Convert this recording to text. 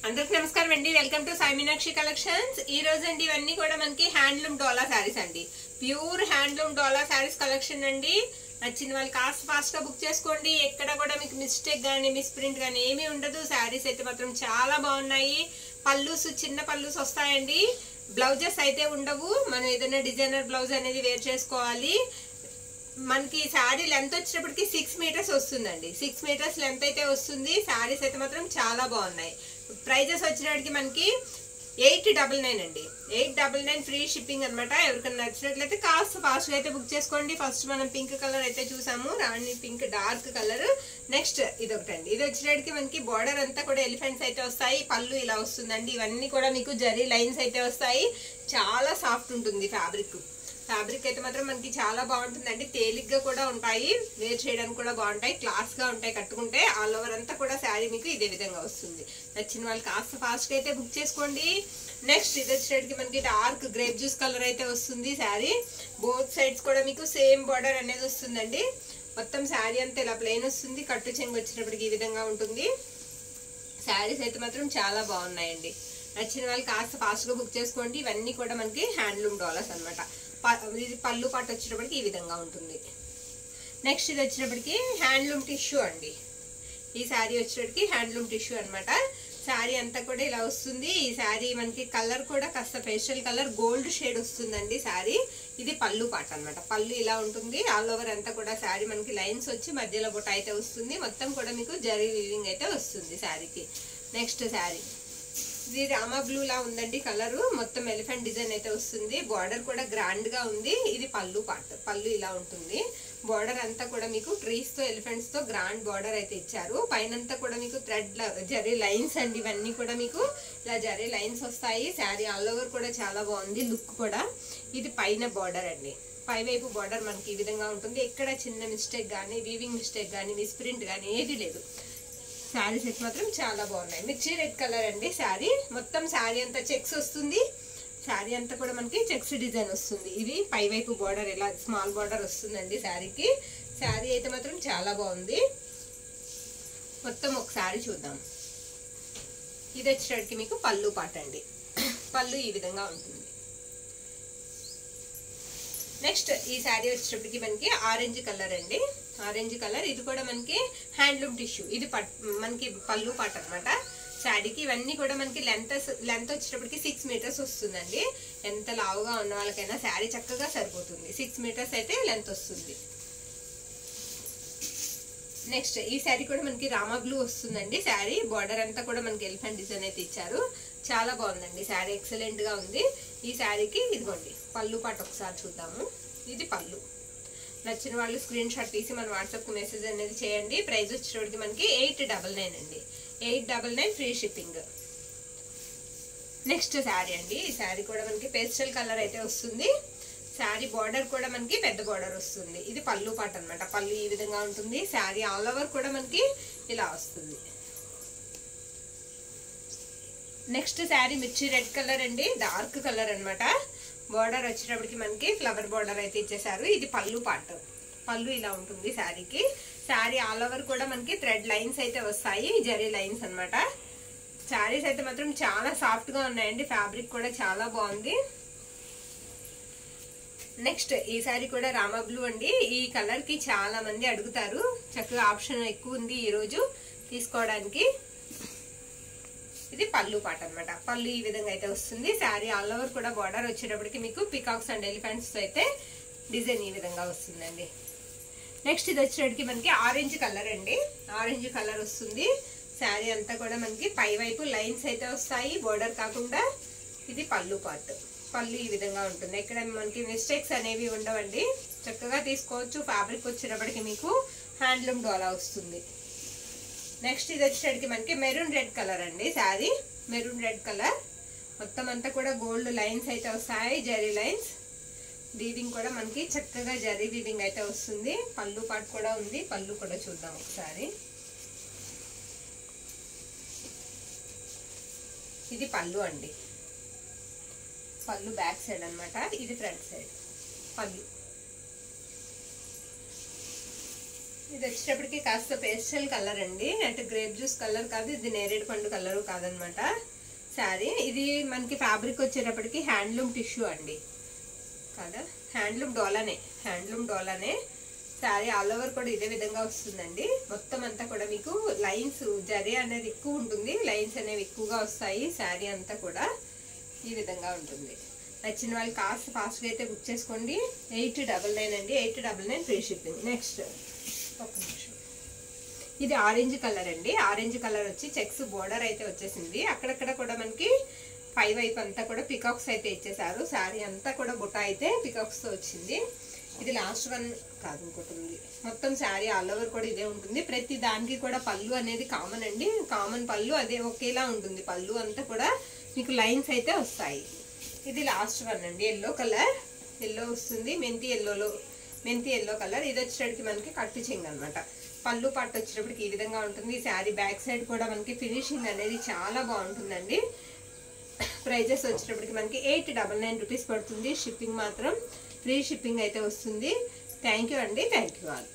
అందరికి నమస్కారం అండి. Welcome to Sai Meenakshi collections. ఈ రోజు అండి ఇవన్నీ కూడా మనకి హ్యాండ్లూమ్ డోలా శారీస్ అండి. ప్యూర్ హ్యాండ్లూమ్ డోలా శారీస్ కలెక్షన్ అండి. నచ్చిన వాళ్ళు కాస్ట్ ఫాస్ట్ గా బుక్ చేసుకోండి. ఎక్కడ కూడా మీకు మిస్టేక్ గానీ మిస్ ప్రింట్ గానీ ఏమీ ఉండదు. శారీస్ అయితే మాత్రం చాలా బాగున్నాయి. పల్లూస్ చిన్న పల్లూస్ వస్తాయండి. బ్లౌజెస్ అయితే ఉండవు. మనం ఏదైనా డిజైనర్ బ్లౌజ్ అనేది వేర్ చేసుకోవాలి. మనకి శారీ లెంత్ వచ్చేటప్పటికి 6 మీటర్స్ వస్తుందండి. 6 మీటర్స్ లెంత్ అయితే వస్తుంది. శారీస్ అయితే మాత్రం చాలా బాగున్నాయి. ప్రైజెస్ వచ్చినప్పటికి మనకి 899 అండి. 899 ఫ్రీ షిప్పింగ్ అనమాట. ఎవరికైనా నచ్చినట్లయితే కాస్ట్ ఫాస్ట్ గా అయితే బుక్ చేసుకోండి. ఫస్ట్ మనం పింక్ కలర్ అయితే చూసాము, రాణి పింక్ డార్క్ కలర్. నెక్స్ట్ ఇదొకటండి. ఇది వచ్చినప్పటికి మనకి బార్డర్ అంతా కూడా ఎలిఫెంట్స్ అయితే వస్తాయి. పళ్ళు ఇలా వస్తుందండి. ఇవన్నీ కూడా మీకు జరీ లైన్స్ అయితే వస్తాయి. చాలా సాఫ్ట్ ఉంటుంది ఫ్యాబ్రిక్. ఫ్యాబ్రిక్ అయితే మాత్రం మనకి చాలా బాగుంటుందండి. తేలిగ్గా కూడా ఉంటాయి, వేర్ చేయడానికి కూడా బాగుంటాయి, క్లాస్ గా ఉంటాయి. కట్టుకుంటే ఆల్ ఓవర్ అంతా కూడా శారీ మీకు ఇదే విధంగా వస్తుంది. నచ్చిన వాళ్ళు కాస్త ఫాస్ట్ గా అయితే బుక్ చేసుకోండి. నెక్స్ట్ ఇది వచ్చేటికి మనకి డార్క్ గ్రేప్ జ్యూస్ కలర్ అయితే వస్తుంది శారీ. బోత్ సైడ్స్ కూడా మీకు సేమ్ బార్డర్ అనేది వస్తుందండి. మొత్తం శారీ అంతా ఇలా ప్లెయిన్ వస్తుంది. కట్టు చెంగు వచ్చినప్పటికి ఈ విధంగా ఉంటుంది. శారీస్ అయితే మాత్రం చాలా బాగున్నాయండి. నచ్చిన వాళ్ళు కాస్త ఫాస్ట్ గా బుక్ చేసుకోండి. ఇవన్నీ కూడా మనకి హ్యాండ్లూమ్ డాలర్స్ అనమాట. ఇది పళ్ళు పాటు వచ్చేటప్పటికి ఈ విధంగా ఉంటుంది. నెక్స్ట్ ఇది వచ్చేటప్పటికి హ్యాండ్లూమ్ టిష్యూ అండి. ఈ శారీ వచ్చేటప్పటికి హ్యాండ్లూమ్ టిష్యూ అనమాట. శారీ అంతా కూడా ఇలా వస్తుంది. ఈ శారీ మనకి కలర్ కూడా కాస్త పేస్టల్ కలర్ గోల్డ్ షేడ్ వస్తుందండి శారీ. ఇది పళ్ళు పాట అనమాట. పళ్ళు ఇలా ఉంటుంది. ఆల్ ఓవర్ అంతా కూడా శారీ మనకి లైన్స్ వచ్చి మధ్యలో బొట్ట అయితే వస్తుంది. మొత్తం కూడా మీకు జరీ వీవింగ్ అయితే వస్తుంది శారీకి. నెక్స్ట్ శారీ ఇది రామా బ్లూ లా ఉందండి కలరు. మొత్తం ఎలిఫెంట్ డిజైన్ అయితే వస్తుంది. బార్డర్ కూడా గ్రాండ్ గా ఉంది. ఇది పళ్ళు పార్ట్. పళ్ళు ఇలా ఉంటుంది. బార్డర్ అంతా కూడా మీకు ట్రీస్ తో ఎలిఫెంట్స్ తో గ్రాండ్ బార్డర్ అయితే ఇచ్చారు. పైనంతా కూడా మీకు థ్రెడ్ జరీ లైన్స్ అండి. ఇవన్నీ కూడా మీకు ఇలా జరీ లైన్స్ వస్తాయి. శారీ ఆల్ ఓవర్ కూడా చాలా బాగుంది లుక్ కూడా. ఇది పైన బార్డర్ అండి. పై వైపు బార్డర్ మనకి ఈ విధంగా ఉంటుంది. ఎక్కడ చిన్న మిస్టేక్ కానీ వీవింగ్ మిస్టేక్ కానీ మిస్ ప్రింట్ కానీ ఏది లేదు. శారీ సెట్ మాత్రం చాలా బాగున్నాయి. మిర్చి రెడ్ కలర్ అండి శారీ. మొత్తం శారీ అంతా చెక్స్ వస్తుంది. శారీ అంతా కూడా మనకి చెక్స్ డిజైన్ వస్తుంది. ఇది పై వైపు బార్డర్ ఇలా స్మాల్ బార్డర్ వస్తుందండి శారీకి. శారీ అయితే మాత్రం చాలా బాగుంది. మొత్తం ఒకసారి చూద్దాం. ఇది వచ్చేటికి మీకు పళ్ళు పాట అండి. పళ్ళు ఈ విధంగా ఉంటుంది. నెక్స్ట్ ఈ శారీ వచ్చేటప్పటికి మనకి ఆరెంజ్ కలర్ అండి. Orange colour. ఇది కూడా మనకి హ్యాండ్లూమ్ టిష్యూ. ఇది మనకి పళ్ళు పాట అనమాట శారీకి. ఇవన్నీ కూడా మనకి లెంత్ వచ్చేటప్పటికి 6 మీటర్స్ వస్తుందండి. ఎంత లావుగా ఉన్న వాళ్ళకైనా శారీ చక్కగా సరిపోతుంది. 6 మీటర్స్ అయితే లెంత్ వస్తుంది. నెక్స్ట్ ఈ శారీ కూడా మనకి రామా బ్లూ వస్తుందండి శారీ. బార్డర్ అంతా కూడా మనకి ఎలిఫెంట్ డిజైన్ అయితే ఇచ్చారు. చాలా బాగుందండి శారీ. ఎక్సలెంట్ గా ఉంది. ఈ శారీకి ఇదిగోండి పళ్ళు పాట ఒకసారి చూద్దాము. ఇది పళ్ళు. నచ్చిన వాళ్ళు స్క్రీన్ షాట్ తీసి మన వాట్సాప్ కు మెసేజ్ అనేది చేయండి. ప్రైస్ వచ్చేటప్పటికి మనకి 899 అండి. 899 ఫ్రీ షిప్పింగ్. నెక్స్ట్ శారీ అండి. ఈ శారీ కూడా మనకి పేస్టల్ కలర్ అయితే వస్తుంది. శారీ బార్డర్ కూడా మనకి పెద్ద బార్డర్ వస్తుంది. ఇది పళ్ళు పాట అనమాట. పళ్ళు ఈ విధంగా ఉంటుంది. శారీ ఆల్ ఓవర్ కూడా మనకి ఇలా వస్తుంది. నెక్స్ట్ శారీ మిర్చి రెడ్ కలర్ అండి. డార్క్ కలర్ అనమాట. బార్డర్ వచ్చేటప్పటికి మనకి ఫ్లవర్ బార్డర్ అయితే ఇచ్చేసారు. ఇది పళ్ళు పార్ట్. పళ్ళు ఇలా ఉంటుంది శారీకి. శారీ ఆల్ ఓవర్ కూడా మనకి థ్రెడ్ లైన్స్ అయితే వస్తాయి. జరీ లైన్స్ అనమాట. శారీస్ అయితే మాత్రం చాలా సాఫ్ట్ గా ఉన్నాయండి. ఫ్యాబ్రిక్ కూడా చాలా బాగుంది. నెక్స్ట్ ఈ శారీ కూడా రామా బ్లూ అండి. ఈ కలర్ కి చాలా మంది అడుగుతారు. చక్కగా ఆప్షన్ ఎక్కువ ఉంది ఈ రోజు తీసుకోవడానికి. ఇది పళ్ళు పాట అనమాట. పళ్ళు ఈ విధంగా అయితే వస్తుంది. శారీ ఆల్ ఓవర్ కూడా బార్డర్ వచ్చేటప్పటికి మీకు పికాక్స్ అండ్ ఎలిఫెంట్స్ అయితే డిజైన్ ఈ విధంగా వస్తుందండి. నెక్స్ట్ ఇది వచ్చేటప్పటికి మనకి ఆరెంజ్ కలర్ అండి. ఆరెంజ్ కలర్ వస్తుంది. శారీ అంతా కూడా మనకి పై వైపు లైన్స్ అయితే వస్తాయి బార్డర్ కాకుండా. ఇది పళ్ళు పార్ట్. పళ్ళు ఈ విధంగా ఉంటుంది. ఇక్కడ మనకి మిస్టేక్స్ అనేవి ఉండవండి. చక్కగా తీసుకోవచ్చు. ఫ్యాబ్రిక్ వచ్చేటప్పటికి మీకు హ్యాండ్లూమ్ డోలా వస్తుంది. నెక్స్ట్ ఇది వచ్చేటికి మనకి మెరూన్ రెడ్ కలర్ అండి శారీ. Maroon red colour. మొత్తం అంతా కూడా గోల్డ్ లైన్స్ అయితే వస్తాయి. జరీ లైన్స్. వీవింగ్ కూడా మనకి చక్కగా జరీ వీవింగ్ అయితే వస్తుంది. పళ్ళు పాటు కూడా ఉంది. పళ్ళు కూడా చూద్దాం ఒకసారి. ఇది పళ్ళు అండి. పళ్ళు బ్యాక్ సైడ్ అనమాట. ఇది ఫ్రంట్ సైడ్ పళ్ళు. ఇది వచ్చేటప్పటికి కాస్త పేస్టల్ కలర్ అండి, అంటే గ్రేప్ జ్యూస్ కలర్ కాదు, ఇది నేరేడు పండు కలరు కాదనమాట శారీ. ఇది మనకి ఫ్యాబ్రిక్ వచ్చేటప్పటికి హ్యాండ్లూమ్ టిష్యూ అండి కదా, హ్యాండ్లూమ్ డోలానే శారీ. ఆల్ ఓవర్ కూడా ఇదే విధంగా వస్తుందండి. మొత్తం అంతా కూడా మీకు లైన్స్ జరీ అనేది ఎక్కువ ఉంటుంది, లైన్స్ అనేవి ఎక్కువగా వస్తాయి. శారీ అంతా కూడా ఈ విధంగా ఉంటుంది. నచ్చిన వాళ్ళు కాస్ట్ ఫాస్ట్గా అయితే బుక్ చేసుకోండి. 899 అండి, 899 ఫ్రీ షిప్పింగ్. నెక్స్ట్ ఒక నిమిషం, ఇది ఆరెంజ్ కలర్ అండి. ఆరెంజ్ కలర్ వచ్చి చెక్స్ బోర్డర్ అయితే వచ్చేసింది. అక్కడక్కడ కూడా మనకి పై వైపు అంతా కూడా పికాక్స్ అయితే ఇచ్చేసారు. శారీ అంతా కూడా బుట్ట అయితే పికాక్స్తో వచ్చింది. ఇది లాస్ట్ వన్ కాదు, ఇంకోటి ఉంది. మొత్తం శారీ ఆల్ ఓవర్ కూడా ఇదే ఉంటుంది. ప్రతి దానికి కూడా పళ్ళు అనేది కామన్ అండి, కామన్ పళ్ళు అదే ఒకేలా ఉంటుంది. పళ్ళు అంతా కూడా మీకు లైన్స్ అయితే వస్తాయి. ఇది లాస్ట్ వన్ అండి, ఎల్లో కలర్, ఎల్లో వస్తుంది, మెంతి ఎల్లో కలర్. ఇది వచ్చేటప్పటికి మనకి కట్టు చెంగు అనమాట. పళ్ళు పట్టు వచ్చేటప్పటికి ఈ విధంగా ఉంటుంది. ఈ శారీ బ్యాక్ సైడ్ కూడా మనకి ఫినిషింగ్ అనేది చాలా బాగుంటుందండి. ప్రైజెస్ వచ్చేటప్పటికి మనకి 899 రూపీస్ పడుతుంది. షిప్పింగ్ మాత్రం ఫ్రీ షిప్పింగ్ అయితే వస్తుంది. థ్యాంక్ యూ అండి, థ్యాంక్ యూ ఆల్.